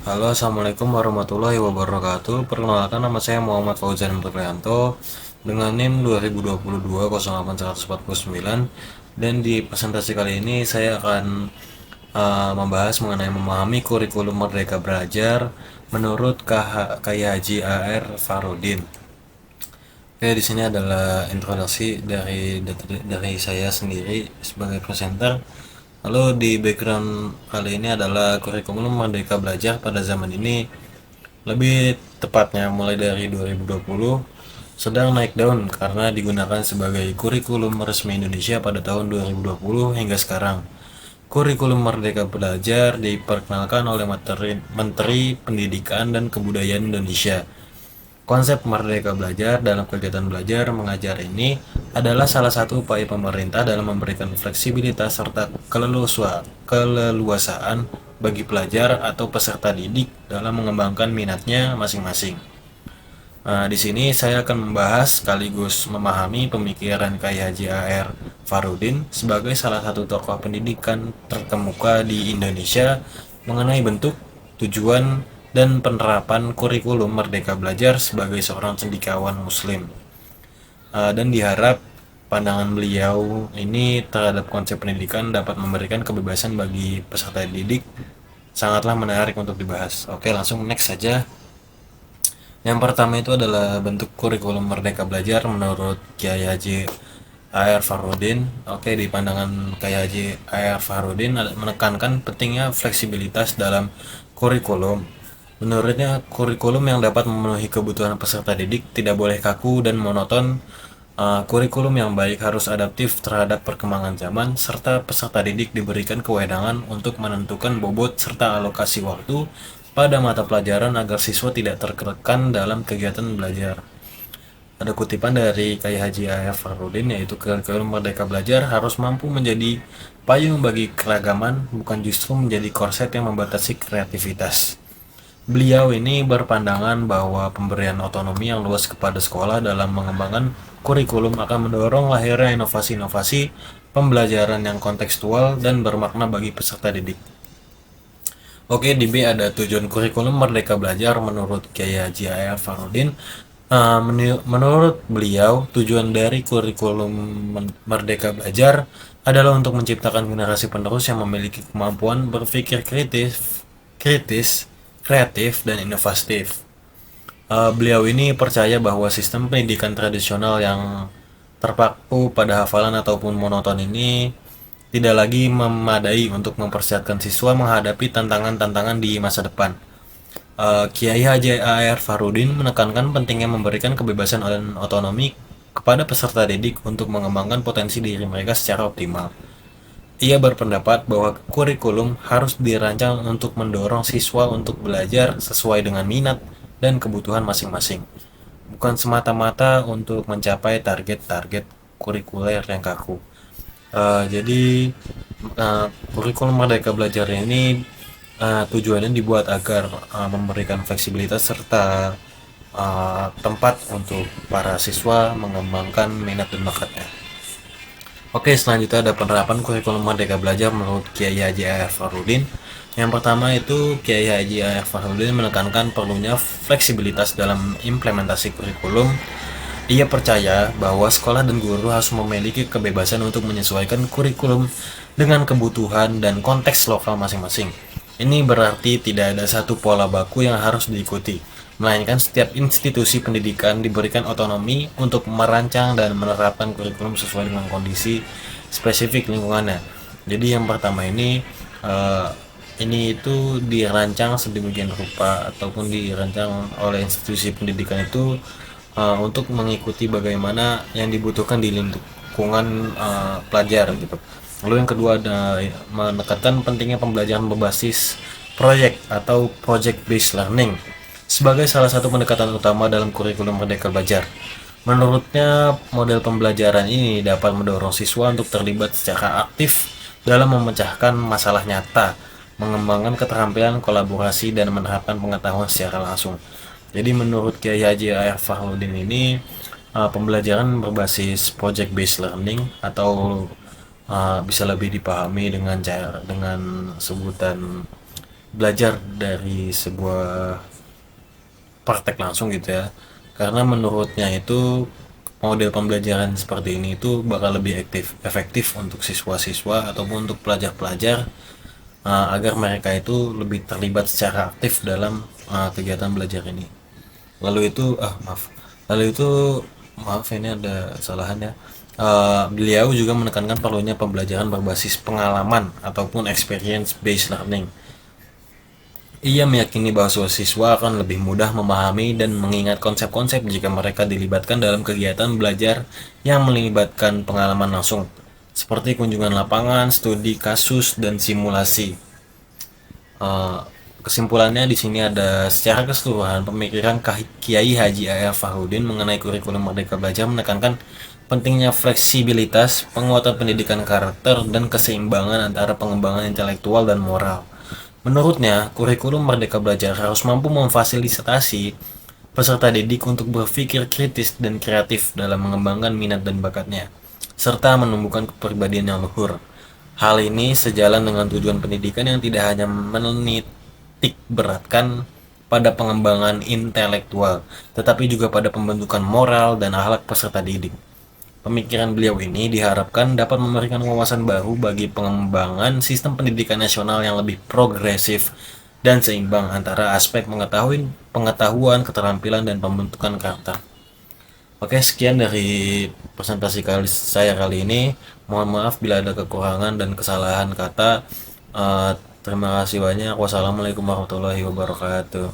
Halo, assalamualaikum warahmatullahi wabarakatuh. Perkenalkan, nama saya Muhammad Fauzan Berlianto dengan NIM 2022-08149. Dan di presentasi kali ini saya akan membahas mengenai memahami kurikulum Merdeka Belajar menurut Kiai Haji A.R. Farudin. Oke, di sini adalah introduksi dari saya sendiri sebagai presenter. Lalu di background kali ini adalah kurikulum Merdeka Belajar pada zaman ini, lebih tepatnya mulai dari 2020, sedang naik daun karena digunakan sebagai kurikulum resmi Indonesia pada tahun 2020 hingga sekarang. Kurikulum Merdeka Belajar diperkenalkan oleh Menteri Pendidikan dan Kebudayaan Indonesia. Konsep Merdeka Belajar dalam kegiatan belajar mengajar ini adalah salah satu upaya pemerintah dalam memberikan fleksibilitas serta keleluasaan bagi pelajar atau peserta didik dalam mengembangkan minatnya masing-masing. Nah, di sini saya akan membahas sekaligus memahami pemikiran Kiai Haji A.R. Farudin sebagai salah satu tokoh pendidikan terkemuka di Indonesia mengenai bentuk, tujuan, dan penerapan kurikulum Merdeka Belajar sebagai seorang cendekiawan Muslim. Dan diharap pandangan beliau ini terhadap konsep pendidikan dapat memberikan kebebasan bagi peserta didik, sangatlah menarik untuk dibahas. Oke, langsung next saja. Yang pertama itu adalah bentuk kurikulum Merdeka Belajar menurut Kiai Haji A.R. Farudin. Oke, di pandangan Kiai Haji A.R. Farudin menekankan pentingnya fleksibilitas dalam kurikulum. Menurutnya, kurikulum yang dapat memenuhi kebutuhan peserta didik tidak boleh kaku dan monoton. Kurikulum yang baik harus adaptif terhadap perkembangan zaman, serta peserta didik diberikan kewenangan untuk menentukan bobot serta alokasi waktu pada mata pelajaran agar siswa tidak terkekan dalam kegiatan belajar. Ada kutipan dari Kiai Haji A.R. Farudin, yaitu kurikulum Merdeka Belajar harus mampu menjadi payung bagi keragaman, bukan justru menjadi korset yang membatasi kreativitas. Beliau ini berpandangan bahwa pemberian otonomi yang luas kepada sekolah dalam mengembangkan kurikulum akan mendorong lahirnya inovasi-inovasi pembelajaran yang kontekstual dan bermakna bagi peserta didik. Oke, di B ada tujuan kurikulum Merdeka Belajar menurut Kiai Haji A.R. Farudin. Menurut beliau, tujuan dari kurikulum Merdeka Belajar adalah untuk menciptakan generasi penerus yang memiliki kemampuan berpikir kritis, kreatif, dan inovatif. Beliau ini percaya bahwa sistem pendidikan tradisional yang terpaku pada hafalan ataupun monoton ini tidak lagi memadai untuk mempersiapkan siswa menghadapi tantangan-tantangan di masa depan. Kiai Haji A.R. Farudin menekankan pentingnya memberikan kebebasan dan otonomi kepada peserta didik untuk mengembangkan potensi diri mereka secara optimal. Ia berpendapat bahwa kurikulum harus dirancang untuk mendorong siswa untuk belajar sesuai dengan minat dan kebutuhan masing-masing, bukan semata-mata untuk mencapai target-target kurikuler yang kaku. Jadi kurikulum Merdeka Belajar ini tujuannya dibuat agar memberikan fleksibilitas serta tempat untuk para siswa mengembangkan minat dan bakatnya. Oke, selanjutnya ada penerapan kurikulum Merdeka Belajar menurut Kiai Haji A.R. Farudin. Yang pertama itu Kiai Haji A.R. Farudin menekankan perlunya fleksibilitas dalam implementasi kurikulum. Ia percaya bahwa sekolah dan guru harus memiliki kebebasan untuk menyesuaikan kurikulum dengan kebutuhan dan konteks lokal masing-masing. Ini berarti tidak ada satu pola baku yang harus diikuti, melainkan setiap institusi pendidikan diberikan otonomi untuk merancang dan menerapkan kurikulum sesuai dengan kondisi spesifik lingkungannya. Jadi yang pertama ini itu dirancang sedemikian rupa ataupun dirancang oleh institusi pendidikan itu untuk mengikuti bagaimana yang dibutuhkan di lingkungan pelajar gitu. Lalu yang kedua ada menekankan pentingnya pembelajaran berbasis proyek atau project based learning sebagai salah satu pendekatan utama dalam kurikulum Merdeka Belajar. Menurutnya, model pembelajaran ini dapat mendorong siswa untuk terlibat secara aktif dalam memecahkan masalah nyata, mengembangkan keterampilan kolaborasi, dan menerapkan pengetahuan secara langsung. Jadi menurut Kiai Haji A.R. Farudin ini, pembelajaran berbasis project based learning atau bisa lebih dipahami dengan sebutan belajar dari sebuah praktek langsung gitu ya, karena menurutnya itu model pembelajaran seperti ini itu bakal lebih efektif untuk siswa-siswa ataupun untuk pelajar-pelajar, agar mereka itu lebih terlibat secara aktif dalam kegiatan belajar ini. Lalu itu maaf lalu itu maaf, ini ada kesalahan ya. Beliau juga menekankan perlunya pembelajaran berbasis pengalaman ataupun experience based learning. Ia meyakini bahwa siswa akan lebih mudah memahami dan mengingat konsep-konsep jika mereka dilibatkan dalam kegiatan belajar yang melibatkan pengalaman langsung, seperti kunjungan lapangan, studi kasus, dan simulasi. Eh, Kesimpulannya di sini ada secara keseluruhan pemikiran Kiai Haji A.R. Fahrudin mengenai kurikulum Merdeka Belajar menekankan pentingnya fleksibilitas, penguatan pendidikan karakter, dan keseimbangan antara pengembangan intelektual dan moral. Menurutnya, kurikulum Merdeka Belajar harus mampu memfasilitasi peserta didik untuk berpikir kritis dan kreatif dalam mengembangkan minat dan bakatnya, serta menumbuhkan kepribadian yang luhur. Hal ini sejalan dengan tujuan pendidikan yang tidak hanya menitik beratkan pada pengembangan intelektual, tetapi juga pada pembentukan moral dan akhlak peserta didik. Pemikiran beliau ini diharapkan dapat memberikan wawasan baru bagi pengembangan sistem pendidikan nasional yang lebih progresif dan seimbang antara aspek pengetahuan, keterampilan, dan pembentukan karakter. Oke, sekian dari presentasi saya kali ini. Mohon maaf bila ada kekurangan dan kesalahan kata. Terima kasih banyak. Wassalamualaikum warahmatullahi wabarakatuh.